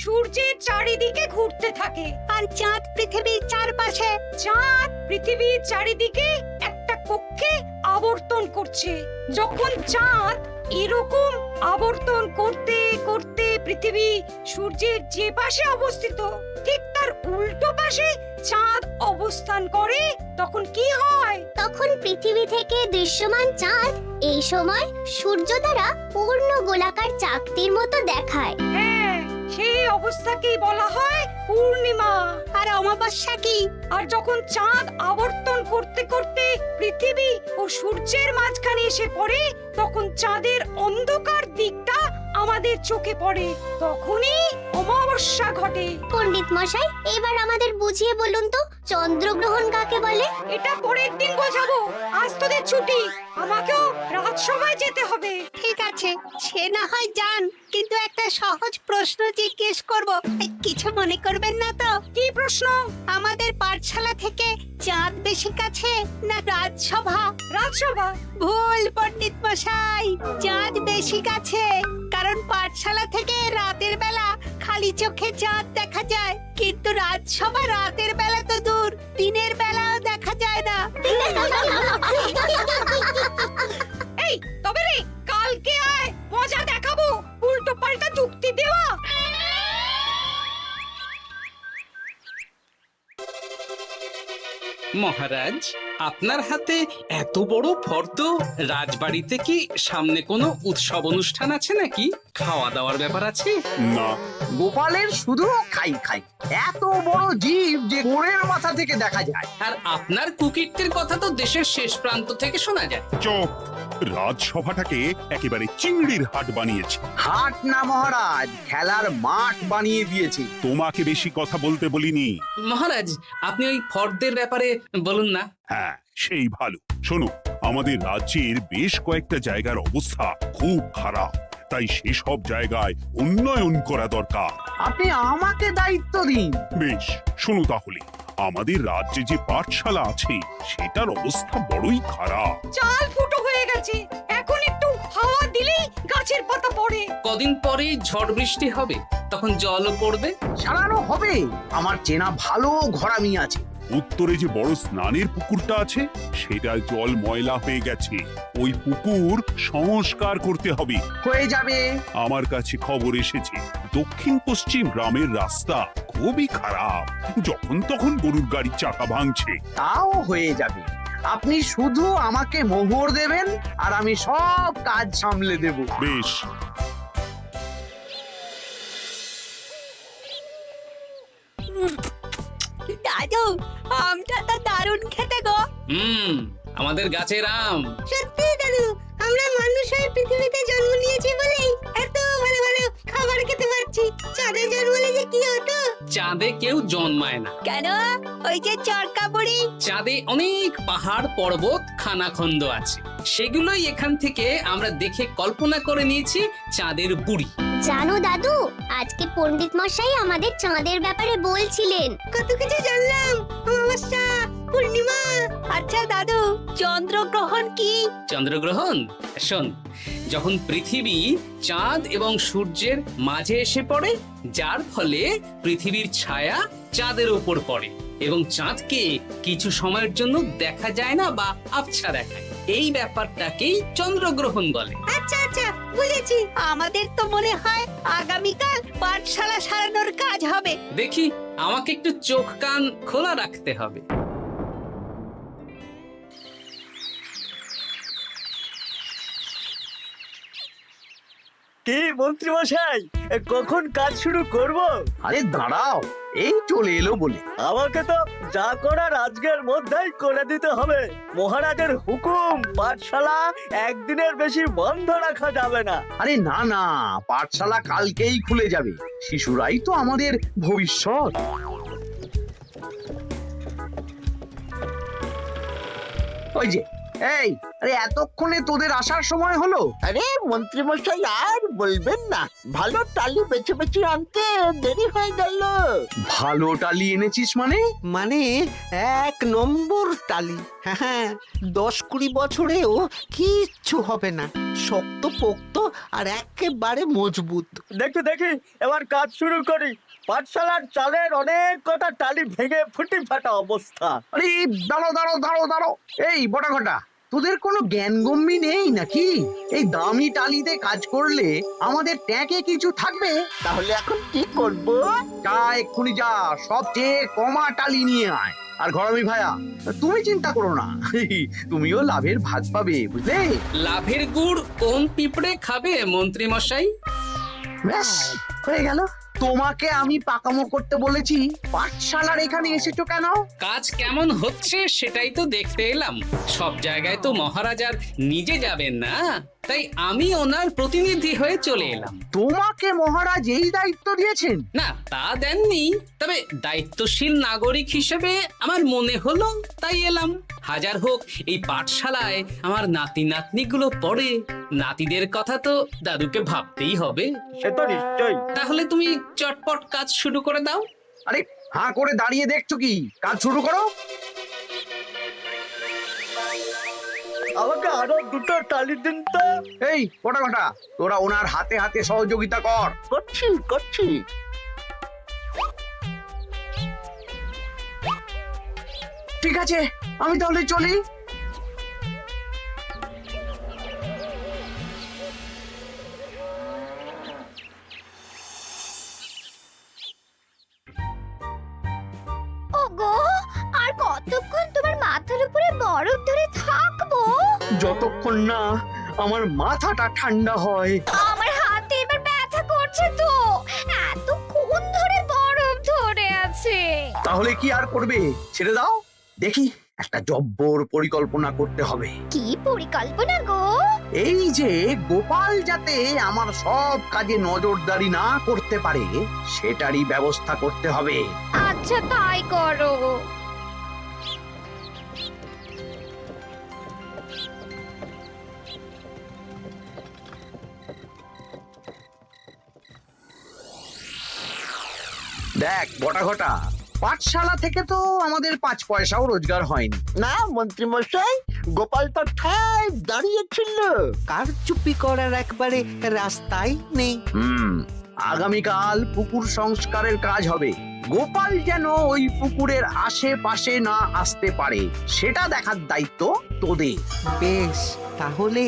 সূর্যের চারিদিকে ঘুরতে থাকে। আর চাঁদ পৃথিবীর চারপাশে। চাঁদ পৃথিবীর চারিদিকে একটা কক্ষে আবর্তন করছে। যখন চাঁদ এরকম আবর্তন করতে করতে পৃথিবী সূর্যের যে পাশে অবস্থিত ঠিক তার উল্টো পাশে চাঁদ অবস্থান করে, তখন কি হয়? তখন পৃথিবী থেকে দৃশ্যমান চাঁদ এই সময় সূর্য দ্বারা পূর্ণ গোলাকার চাকতির মতো দেখায়। হ্যাঁ, সেই অবস্থাকেই বলা হয় পূর্ণিমা। আর অমাবস্যা কি? আর যখন চাঁদ আবর্তন করতে করতে পৃথিবী ও সূর্যের মাঝখানে এসে পড়ে, তখন চাঁদের অন্ধকার দিকটা আমাদের চোখে পড়ে, তখনই অমাবস্যা ঘটে। পণ্ডিত মশাই, এবার আমাদের বুঝিয়ে বলুন তো চন্দ্রগ্রহণ কাকে বলে? এটা পরের দিন বোঝাবো, আজ তোদের ছুটি, আমাকেও রাজসভায় যেতে হবে। ঠিক আছে, সে না হয় যান, কিন্তু একটা সহজ প্রশ্ন জিজ্ঞেস করব, কিছু মনে করবেন না তো? কি প্রশ্ন? আমাদের পাঠশালা থেকে চাঁদ বেশি কাছে না রাজসভা? রাজসভা। ভুল পণ্ডিত মশাই, চাঁদ বেশি কাছে, কারণ পাঠশালা থেকে রাতের বেলা খালি চোখে চাঁদ দেখা যায়, কিন্তু রাজসভা রাতের বেলা তো দূর, দিনের বেলাও দেখা যায় না। এই তবে রে, কালকে আয়, মজা দেখাবো, উল্টো পাল্টা যুক্তি দেওয়া। মহারাজ, আপনার হাতে এত বড় ফর্দ, রাজবাড়িতে কি সামনে কোনো উৎসব অনুষ্ঠান আছে নাকি? খাওয়া দাওয়ার ব্যাপার আছে? না, গোপালের শুধু খাই খাই, এত বড় জীব যে গোড়ের মাথা থেকে দেখা যায়। আর আপনার কুকীর্তির কথা তো দেশের শেষ প্রান্ত থেকে শোনা যায়। চুপ! রাজসভাটাকে একেবারে চিংড়ির হাট বানিয়েছে। হাট না মহারাজ, খেলার মাঠ বানিয়ে দিয়েছে। তোমাকে বেশি কথা বলতে বলিনি। মহারাজ, আপনি ওই ফর্দের ব্যাপারে বলুন না। হ্যাঁ, সেই ভালো। শোনো, আমাদের রাজ্যের বেশ কয়েকটা জায়গার অবস্থা খুব খারাপ, তাই সেসব জায়গায় উন্নয়ন করা দরকার। আপনি আমাকে দায়িত্ব দিন। বেশ, শোনো তাহলে, আমাদের রাজ্যে যে পাঠশালা আছে সেটার অবস্থা বড়ই খারাপ। চাল ফুটো হয়ে গেছে, এখন একটু হাওয়া দিলেই গাছের পাতা পড়ে। কদিন পরেই ঝড় বৃষ্টি হবে, তখন জলও পড়বে। সারানো হবে, আমার চেনা ভালো ঘরামি আছে। উত্তরে যে বড় স্নানের পুকুরটা আছে সেটার জল ময়লা হয়ে গেছে, ওই পুকুর সংস্কার করতে হবে। হয়ে যাবে। আমার কাছে খবর এসেছে দক্ষিণ পশ্চিম গ্রামের রাস্তা খুবই খারাপ, যখন তখন গরুর গাড়ির চাকা ভাঙছে। তাও হয়ে যাবে, আপনি শুধু আমাকে মোহর দেবেন আর আমি সব কাজ সামলে দেব। বেশ, দাদু, আমটা তো দারুণ খেতে গো। আমাদের গাছের আম। সত্যি দাদু, আমরা মানুষ হয়ে পৃথিবীতে জন্ম নিয়েছি বলেই এত ভালো ভালো খাবার খেতে পারছি। চাঁদে জন্মলে যে কি হতো? চাঁদে কেউ জন্মায় না। কেন? ওই যে চরকা বুড়ি। চাঁদে অনেক পাহাড় পর্বত খানাখন্দ আছে, সেগুলোই এখান থেকে আমরা দেখে কল্পনা করে নিয়েছি চাঁদের বুড়ি। জানো দাদু, আজকে পণ্ডিত মশাই আমাদের চাঁদের ব্যাপারে বলছিলেন। কত কিছু জানলাম। অমাবস্যা, পূর্ণিমা। আচ্ছা দাদু, চন্দ্রগ্রহণ কি? চন্দ্রগ্রহণ? শোন, যখন পৃথিবী চাঁদ এবং সূর্যের মাঝে এসে পড়ে, যার ফলে পৃথিবীর ছায়া চাঁদের উপর পড়ে এবং চাঁদকে কিছু সময়ের জন্য দেখা যায় না বা আবছা দেখায়, এই ব্যাপারটাকেই চন্দ্রগ্রহণ বলে। আচ্ছা আচ্ছা, বুঝেছি। আমাদের তো মনে হয় আগামীকাল পাঠশালা সারানোর কাজ হবে। দেখি, আমাকে একটু চোখ কান খোলা রাখতে হবে। কি মন্ত্রী মশাই, কখন কাজ শুরু করব? আরে দাঁড়াও, এই চলে এলো বলে। আমাকে তো যা করার আজকের মধ্যেই করে দিতে হবে। মহারাজের হুকুম, পাঠশালা একদিনের বেশি বন্ধ রাখা যাবে না। আরে না না, পাঠশালা কালকেই খুলে যাবে, শিশুরাই তো আমাদের ভবিষ্যৎ। ওই যে এই আরে এতক্ষণে তোদের আসার সময় হলো? আরে মন্ত্রী মশাই আর বলবেন না, ভালো টালি বেছে বেছে আনতে দেরি হয়ে গেল। ভালো টালি এনেছিস মানে? মানে 1 নম্বর টালি। হ্যাঁ 10-20 বছরেও কিচ্ছু হবে না, শক্ত পোক্ত আর একেবারে মজবুত। দেখি দেখি এবার কাজ শুরু করি। পাঠশালার চালের অনেক কটা টালি ভেঙে ফুটি ফাটা অবস্থা। আরে দাঁড়ো। এই বটা ঘটা, তোদের কোনো জ্ঞানগম্যি নেই নাকি? এই দামি টালিতে কাজ করলে আমাদের ট্যাঁকে কিছু থাকবে? তাহলে এখন কি করব? যা এক্ষুনি যা, সবচেয়ে কমা টালি নিয়ে আয়। আর ঘরামি ভাইয়া, তুমি চিন্তা করো না, তুমিও লাভের ভাগ পাবে, বুঝলে? লাভের গুড় কোন পিঁপড়ে খাবে মন্ত্রী মশাই? ব্যাস হয়ে গেল। তোমাকে আমি পাকামো করতে বলেছি, পাঠশালার এখানে এসেছো কেন? কাজ কেমন হচ্ছে সেটাই তো দেখতে এলাম। সব জায়গায় তো মহারাজ আর নিজে যাবেন না, তাই আমি ওনার প্রতিনিধি হয়ে চলে এলাম। তোমাকে মহারাজ এই দায়িত্ব দিয়েছেন? না তা দেননি, তবে দায়িত্বশীল নাগরিক হিসেবে আমার মনে হলো তাই এলাম। হাজার হোক এই পাঠশালায় আমার নাতি নাতনিগুলো পড়ে, নাতিদের কথা তো দাদুকে ভাবতেই হবে। সে তো নিশ্চয়ই। তাহলে তুমি চটপট কাজ শুরু করে দাও। আরে হাঁ করে দাঁড়িয়ে দেখছো কি? কাজ শুরু করো। আমাকে আরো দুটো টালি দিন তো। এই কটা কটা, তোরা ওনার হাতে হাতে সহযোগিতা কর। করছি। ঠিক আছে, আমি তাহলে চলি। ওগো, আর কতক্ষণ তোমার মাথার উপরে বরফ ধরে থাকবো? যতক্ষণ না আমার মাথাটা ঠান্ডা হয়। আমার হাতে এবার ব্যথা করছে তো, এতক্ষণ ধরে বরফ ধরে আছে। তাহলে কি আর করবে? ছেড়ে দাও, দেখি একটা জব্বর পরিকল্পনা করতে হবে। কি পরিকল্পনা গো? এই যে গোপাল যাতে আমার সব কাজে নজরদারি না করতে পারে, সেটারই ব্যবস্থা করতে হবে। আচ্ছা তাই করো। দেখ বটা ঘটা, পাঠশালা থেকে তো আমাদের 5 পয়সাও রোজগার হয়নি। না মন্ত্রী মশাই, গোপাল তো ঠায় দাঁড়িয়েছিল। কারচুপি করার একবারে রাস্তাই নেই। আগামীকাল পুকুর সংস্কারের কাজ হবে। গোপাল যেন ওই পুকুরের আশেপাশে না আসতে পারে, সেটা দেখার দায়িত্ব তোদের। বেশ, তাহলে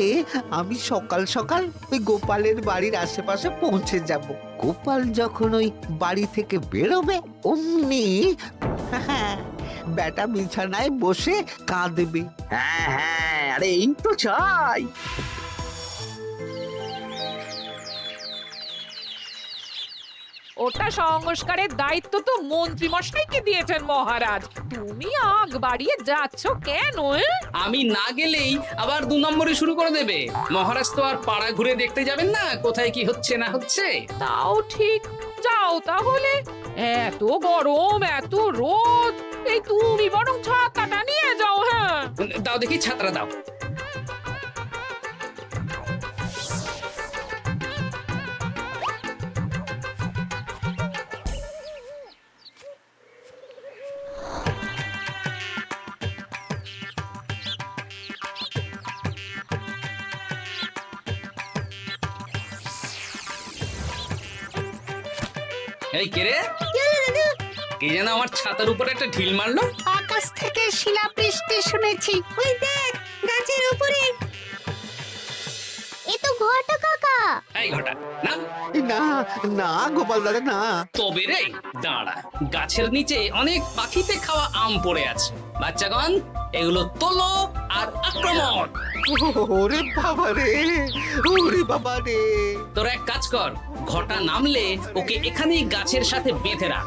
আমি সকাল সকাল ওই গোপালের বাড়ির আশেপাশে পৌঁছে যাব। গোপাল যখন ওই বাড়ি থেকে বেরোবে অমনি বেটা বিছানায় বসে কাঁদবে। হ্যাঁ, আরে এই তো চাই। ওটা সংস্কারের দায়িত্ব তো মন্ত্রী মশাইকে দিয়েছেন মহারাজ। তুমি আগ বাড়িয়ে যাচ্ছ কেন? আমি না গেলেই আবার 2 নম্বরে শুরু করে দেবে। মহারাজ তো আর পাড়া ঘুরে দেখতে যাবেন না কোথায় কি হচ্ছে না হচ্ছে। তাও ঠিক, যাও তাহলে। এত গরম, এত রোদ, এই তুমি বরং ছাতাটা নিয়ে যাও। হ্যাঁ দাও দেখি ছাত্রা দাও। এই কে রে? কে যেন আমার ছাতার উপরে একটা ঢিল মারলো? আকাশ থেকে শিলাবৃষ্টি শুনেছি। ওই দেখ, গাছের উপরে। এ তো ঘটা কাকা। এই ঘটা না, না না গোপাল দাদা না। তবে রে দাঁড়া, গাছের নিচে অনেক পাখিতে খাওয়া আম পড়ে আছে। বাচ্চাগণ এগুলো তোলো আর আক্রমণ। ওরে বাবা রে, ওরে বাবা রে। তোরা এক কাজ কর, ঘটা নামলে ওকে এখানেই গাছের সাথে বেঁধে রাখ।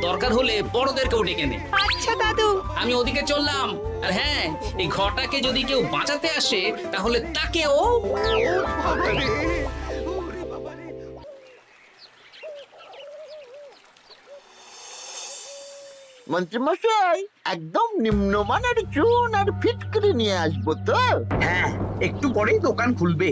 দরকার হলে বড়দেরকেও ডেকে নে। আচ্ছা দাদু। আমি ওদিকে চললাম। আর হ্যাঁ, এই ঘটাকে যদি কেউ বাঁচাতে আসে তাহলে তাকেও। বাবা রে, ওরে বাবা রে। ও, মন্ত্রীমশাই একদম নিম্নমানের চুন আর ফিটকিরি নিয়ে আসবো তো। হ্যাঁ, একটু পরেই দোকান খুলবে।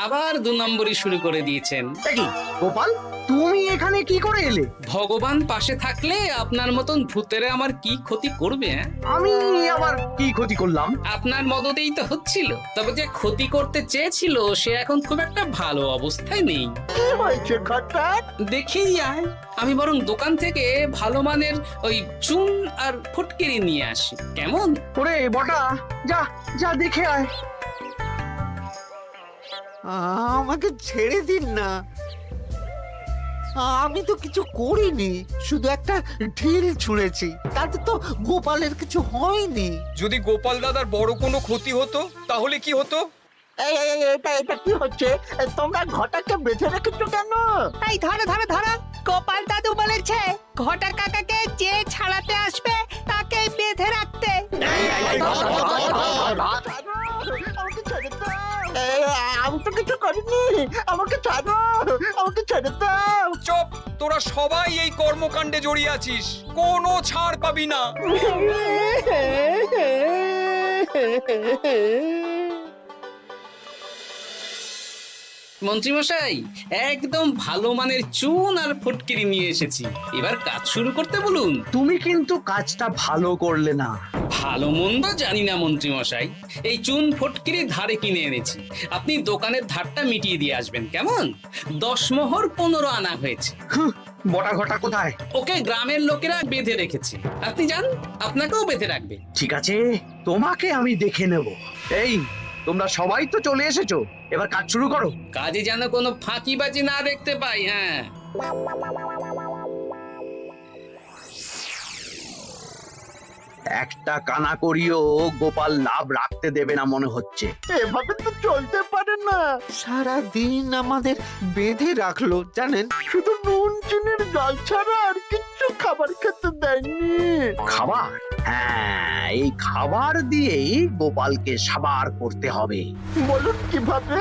আবার 2 নম্বরই শুরু করে দিয়েছেন। দেখি গোপাল, তুমি এখানে কি করে এলে? ভগবান পাশে থাকলে আপনার মতন ভূতেরা আমার কি ক্ষতি করবে? হ্যাঁ, আমি আবার কি ক্ষতি করলাম? আপনার মদতেই তো হচ্ছিল। তবে যে ক্ষতি করতে চেয়েছিল সে এখন খুব একটা ভালো অবস্থায় নেই। কি হয়েছে ঘটাৎ? দেখেই আয়, আমি বরং দোকান থেকে ভালো মানের ওই চুন আর ফুটকিরি নিয়ে আসি, কেমন? ওরে বটা, যা যা দেখে আয়। আমাকে ছেড়ে দিন না, আমি তো কিছু করিনি, শুধু একটা ঢিল ছুঁড়েছি, তাতে তো গোপালের কিছু হয়নি। যদি গোপাল দাদার বড় কোনো ক্ষতি হতো তাহলে কি হতো? এটা কি হচ্ছে? তোমরা ঘটাকে বেঁধে রেখেছো কেন? এই ধরো ধরো ধরো, গোপাল দাদু বলেছে ঘটা কাকাকে যে ছাড়াতে আসবে তাকে বেঁধে রাখতে। আমাকে ছেড়ে দাও। আমি তো কিছু করিনি, আমাকে ছাড়ো, আমাকে ছেড়ে দাও। চুপ, তোরা সবাই এই কর্মকাণ্ডে জড়িয়ে আছিস, কোনো ছাড় পাবি না। মন্ত্রীমশাই, একদম ভালো মানের চুন আর ফুটকিরি নিয়ে এসেছি, এবার কাজ শুরু করতে বলুন। তুমি কিন্তু কাজটা ভালো করলে না। ভালো মন্দ জানি না মন্ত্রীমশাই, এই চুন ফটকিরি ধারে কিনে এনেছি, আপনি দোকানের ধারটা মিটিয়ে দিয়ে আসবেন, কেমন? 10 মোহর 15 আনা হয়েছে। বটা ঘটা কোথায়? ওকে গ্রামের লোকেরা বেঁধে রেখেছে, আপনি যান, আপনাকেও বেঁধে রাখবে। ঠিক আছে, তোমাকে আমি দেখে নেব। এই, তোমরা সবাই তো চলে এসেছো, এবার কাজ শুরু করো। কাজে যেন কোনো ফাঁকিবাজি না দেখতে পাই। হ্যাঁ, একটা কানা করিও গোপাল লাভ রাখতে দেবে না মনে হচ্ছে। এভাবে তো চলতে পারে না। সারা দিন আমাদের বেঁধে রাখলো জানেন। শুধু নুন চিনির জল ছাড়া আর কিচ্ছু খাবার খেতে দেয়নি। খাবার? হ্যাঁ, এই খাবার দিয়েই গোপালকে সাবার করতে হবে। বলুন কিভাবে?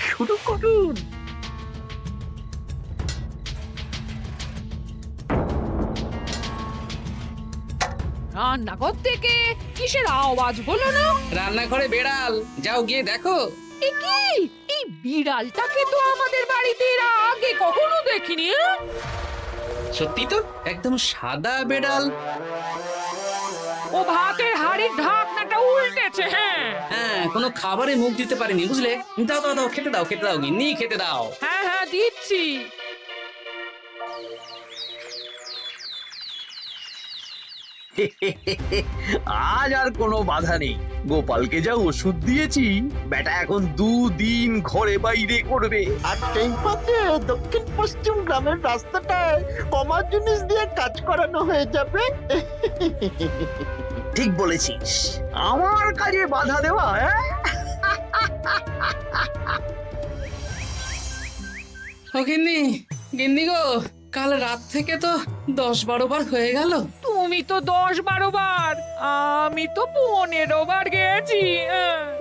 শুরু করুন। রান্নাঘর থেকে কিসের আওয়াজ হলো না? রান্নাঘরে বেড়াল, যাও গিয়ে দেখো। এ কি, এই বিড়ালটাকে তো আমাদের বাড়িতে এর আগে কখনো দেখিনি। সত্যি তো, একদম সাদা বেড়াল। ও ভাতের হাড়ির ঢাকনাটা উল্টেছে। হ্যাঁ হ্যাঁ, কোনো খাবারে মুখ দিতে পারেনি, বুঝলে? দাও দাও দাও, খেতে দাও, খেতে দাও, গিন্নি খেতে দাও। হ্যাঁ হ্যাঁ, দিচ্ছি। আজ আর কোনো বাধা নেই। গোপালকে যা ওষুধ দিয়েছি, বেটা এখন 2 দিন ঘরে বাইরে করবে। আর সেই পথে দক্ষিণ পশ্চিম গ্রামের রাস্তাটায় কমা জিনিস দিয়ে কাজ করানো হয়ে যাবে। ঠিক বলেছিস, আমার কাজে বাধা দেওয়া। ও গিন্নি, গিন্নি গো, কাল রাত থেকে তো 10-12 বার হয়ে গেল। তুমি তো 10-12 বার, আমি তো 15 বার গেছি।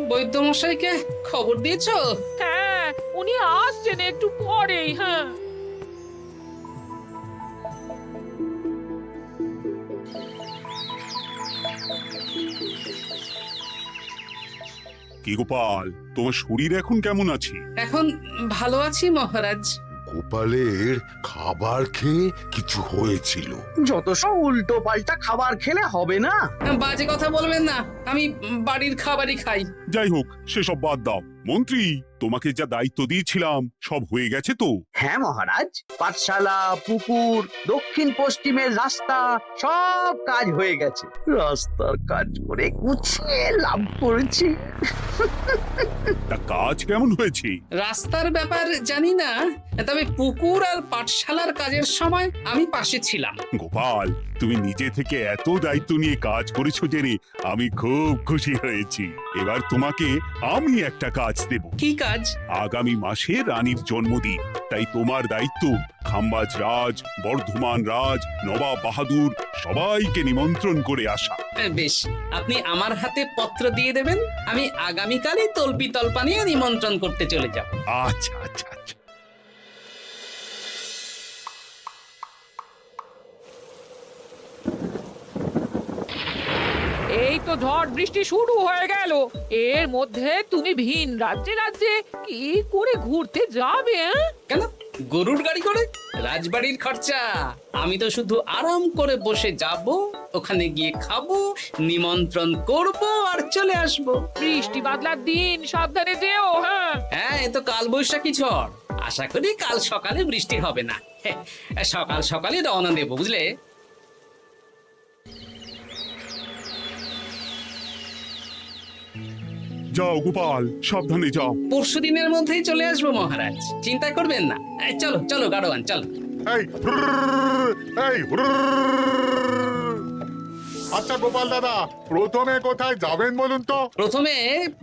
বৈদ্যমশাইকে খবর দিয়েছো? হ্যাঁ, উনি আসছেন একটু পরেই। হ্যাঁ, কি গোপাল, তোমার শরীর এখন কেমন আছে? এখন ভালো আছি মহারাজ। গোপালের খাবার খেয়ে কিছু হয়েছিল? যত সব উল্টো পাল্টা খাবার খেলে হবে না। বাজে কথা বলবেন না, আমি বাড়ির খাবারই খাই। যাই হোক, সেসব বাদ দাও। মন্ত্রী, তোমাকে যা দায়িত্ব দিয়েছিলাম সব হয়ে গেছে তো? হ্যাঁ মহারাজ, পাঠশালা, পুকুর, দক্ষিণ পশ্চিমের রাস্তা সব কাজ হয়ে গেছে। রাস্তার কাজ করে গুছিয়ে লাভ করেছি। তা কাজ কেমন হয়েছে? রাস্তার ব্যাপার জানি না, তবে পুকুর আর পাঠশালার কাজের সময় আমি পাশে ছিলাম। গোপাল, তুমি নিজে থেকে এত দায়িত্ব নিয়ে কাজ করেছো জেনে আমি খুব খুশি হয়েছি। এবার তোমাকে আমি একটা কাজ কাজ দেব। কি কাজ? আগামী মাসে রানীর জন্মদিন, তাই তোমার দায়িত্ব খাম্বাজ রাজ, বর্ধমান রাজ, নবাব বাহাদুর সবাইকে নিমন্ত্রণ করে আসা। বেশ, আপনি আমার হাতে পত্র দিয়ে দেবেন, আমি আগামীকালই তলপি তলপা নিয়ে নিমন্ত্রণ করতে চলে যাব। আচ্ছা আচ্ছা আচ্ছা। এই তো ঝড় বৃষ্টি শুরু হয়ে গেল, এর মধ্যে তুমি ভিন রাজ্যে রাজ্যে কি করে ঘুরতে যাবে? কেন, গরুর গাড়ি করে? রাজবাড়ির খরচা। আমি তো শুধু আরাম করে বসে যাব, ওখানে গিয়ে খাবো, নিমন্ত্রণ করব আর চলে আসব। বৃষ্টি বাদলার দিন, সাবধানে যেও। হ্যাঁ হ্যাঁ, এ তো কাল বৈশাখী ঝড়, আশা করি কাল সকালে বৃষ্টি হবে না। সকাল সকালে রওনা দেব, বুঝলে? যাও গোপাল, সাবধানে যাও। পরশু দিনের মধ্যেই চলে আসবো মহারাজ, চিন্তা করবেন না। চলো চলো গাড়োয়ান, চলো। আচ্ছা গোপাল দাদা, প্রথমে কোথায় যাবেন বলুন তো? প্রথমে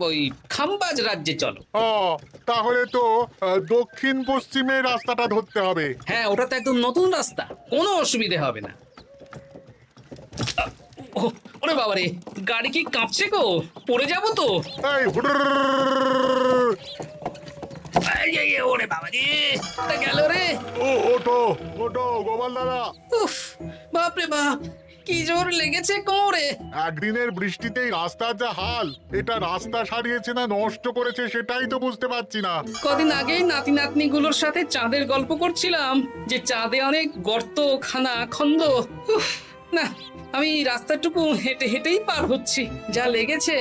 ওই খাম্বাজ রাজ্যে চলো। তাহলে তো দক্ষিণ পশ্চিমে রাস্তাটা ধরতে হবে। হ্যাঁ, ওটা তো একদম নতুন রাস্তা, কোনো অসুবিধে হবে না। ওরে বাবারে, গাড়ি কি কাঁপছে গো, পড়ে যাবো তো। ওরে বাবা রে, গেল রে। ওটো ওটো গোপাল দাদা। উফ, বাপরে বাপ, কি জোর লেগেছে কোমরে। একদিনের বৃষ্টিতেই রাস্তার যা হাল, এটা রাস্তা সারিয়েছে না নষ্ট করেছে সেটাই তো বুঝতে পারছি না। কদিন আগেই নাতি নাতনি গুলোর সাথে চাঁদের গল্প করছিলাম, যে চাঁদে অনেক গর্ত, খানা, খন্দ। উফ, না, আমি রাস্তাটুকু হেঁটে হেঁটেই পার হচ্ছি। যা লেগেছে,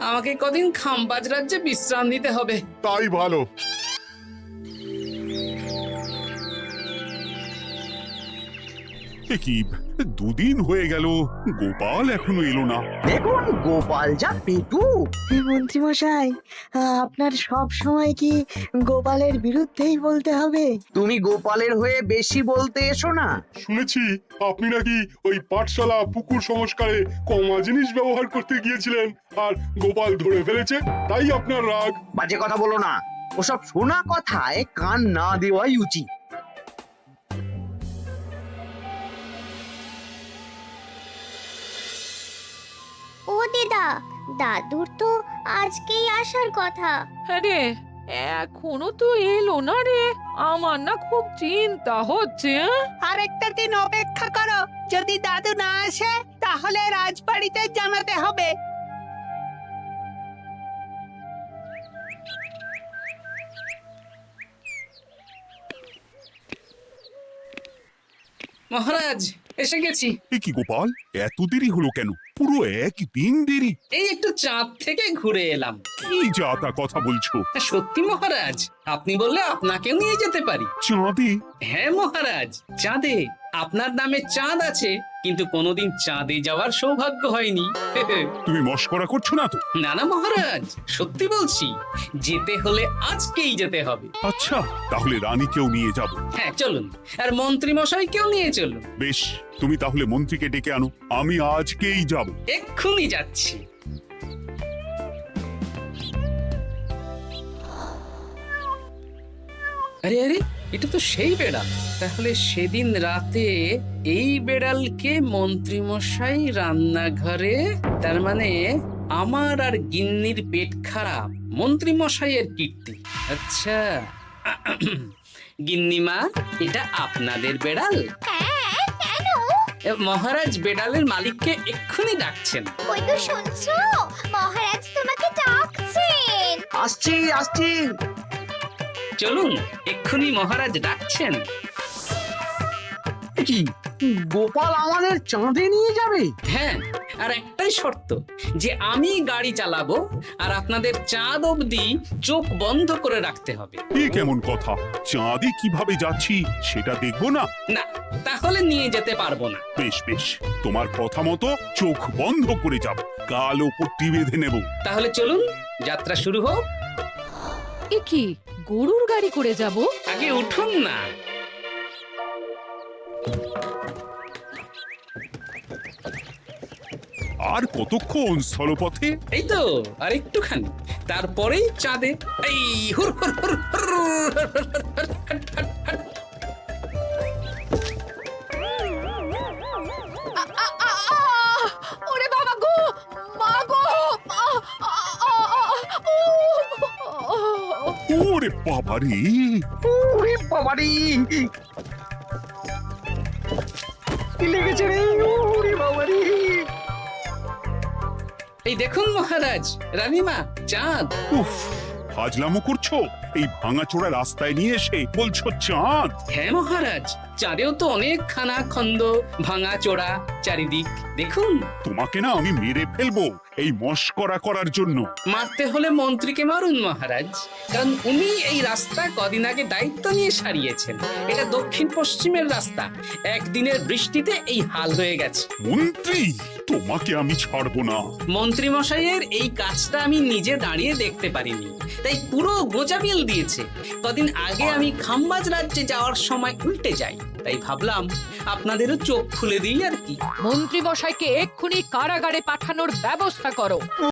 আমাকে কদিন খাম্বাজ রাজ্যে বিশ্রাম নিতে হবে। তাই ভালো। কি দুদিন হয়ে গেল, গোপাল এখনো এলো না। দেখুন গোপাল যা পেটু। মন্ত্রী মশাই, আপনার সব সময় কি গোপালের বিরুদ্ধেই বলতে হবে? তুমি গোপালের হয়ে বেশি বলতে এসো না। শুনেছি আপনি নাকি ওই পাঠশালা পুকুর সংস্কারে কমা জিনিস ব্যবহার করতে গিয়েছিলেন, আর গোপাল ধরে ফেলেছে, তাই আপনার রাগ। বাজে কথা বলো না, ওসব শোনা কথায় কান না দেওয়াই উচিত। ও দিদা, দাদুর তো আজকেই আসার কথা। আরে এখনো তো এলো না রে, আমার না খুব চিন্তা হচ্ছে। আরেকটা দিন অপেক্ষা করো, যদি দাদু না আসে তাহলে রাজবাড়িতে জানাতে হবে। মহারাজ, এসে গেছি। কি গোপাল, এত দেরি হলো কেন? পুরো একদিন দেরি। এই একটু চাঁদ থেকে ঘুরে এলাম। কি যা তা কথা বলছো? সত্যি মহারাজ, আপনি বললে আপনাকেও নিয়ে যেতে পারি। চাঁদে? হ্যাঁ মহারাজ, চাঁদে। আপনার নামে চাঁদ আছে, কিন্তু কোনোদিন চাঁদে যাওয়ার সৌভাগ্য হয়নি। তুমি মস্করা করছো না তো? না না মহারাজ, সত্যি বলছি, যেতে হলে আজকেই যেতে হবে। আচ্ছা, তাহলে রানীকেও নিয়ে যাব। হ্যাঁ চলুন, আর মন্ত্রী মশাইকেও নিয়ে চলুন। বেশ, তুমি তাহলে মন্ত্রীকে ডেকে আনো, আমি আজকেই যাব। এক্ষুনি যাচ্ছি। আরে আরে, এটা তো সেই বেড়াল। তাহলে সেদিন রাতে এই বেড়ালকে মন্ত্রী মশাই রান্নাঘরে, তার মানে আমার আর গিন্নির পেট খারাপ, মন্ত্রী মশাইয়ের কীর্তি। আচ্ছা, গিন্নিমা, এটা আপনাদের বেড়াল? মহারাজ বেড়ালের মালিককে এক্ষুনি ডাকছেন। ওই তো শুনছো, মহারাজ তোমাকে ডাকছেন। আসছি আসছি। চলুন, এক্ষুনি মহারাজ ডাকছেন। কি গোপাল আমাদের চাঁদে নিয়ে যাবে? হ্যাঁ, আর একটাই শর্ত, যে আমি গাড়ি চালাবো আর আপনাদের চাঁদ অবধি চোখ বন্ধ করে রাখতে হবে। এ কেমন কথা? চাঁদে কিভাবে যাচ্ছি সেটা দেখবো না? না, তাহলে নিয়ে যেতে পারবো না। বেশ বেশ, তোমার কথা মতো চোখ বন্ধ করে যাব, কালো পট্টি বেঁধে নেব। তাহলে চলুন, যাত্রা শুরু হোক। এ কি, গরুর গাড়ি করে যাব? আগে উঠুন না। আর কতক্ষণ স্থলপথে? এই তো আর একটুখানি, তারপরেই চাঁদে। এই হুর হুর হুর হুর, ওরে বাবা গো, মা গো, ওরে বাবারে! ওরে বাবারি, কি লেগেছে রে? ওরে বাবারি! এই দেখুন মহারাজ, রানীমা, চাঁদ। উফ, ফাজলামো করছো? এই ভাঙাচোরা রাস্তায় নিয়ে এসে বলছো চাঁদ? হ্যাঁ মহারাজ, চাঁদেও তো অনেক খানা খন্দ, ভাঙা চোরা চারিদিক। দেখুন, তোমাকে না আমি মেরে ফেলবো এই মস্করা করার জন্য। মারতে হলে মন্ত্রীকে মারুন মহারাজ, কারণ উনি এই রাস্তা কদিন আগে দায়িত্ব নিয়ে সারিয়েছেন। এটা দক্ষিণ পশ্চিমের রাস্তা, একদিনের বৃষ্টিতে এই হাল হয়ে গেছে। মন্ত্রী, তোমাকে আমি ছাড়বো না। মন্ত্রী মশাইয়ের এই কাজটা আমি নিজে দাঁড়িয়ে দেখতে পারিনি, তাই পুরো গোজামিল দিয়েছে। কদিন আগে আমি খাম্বাজ রাজ্যে যাওয়ার সময় উল্টে যাই, তাই ভাবলাম আপনাদেরও চোখ খুলে দিই আর কি। মন্ত্রী মশাইকে এক্ষুনি কারাগারে পাঠানোর ব্যবস্থা করো।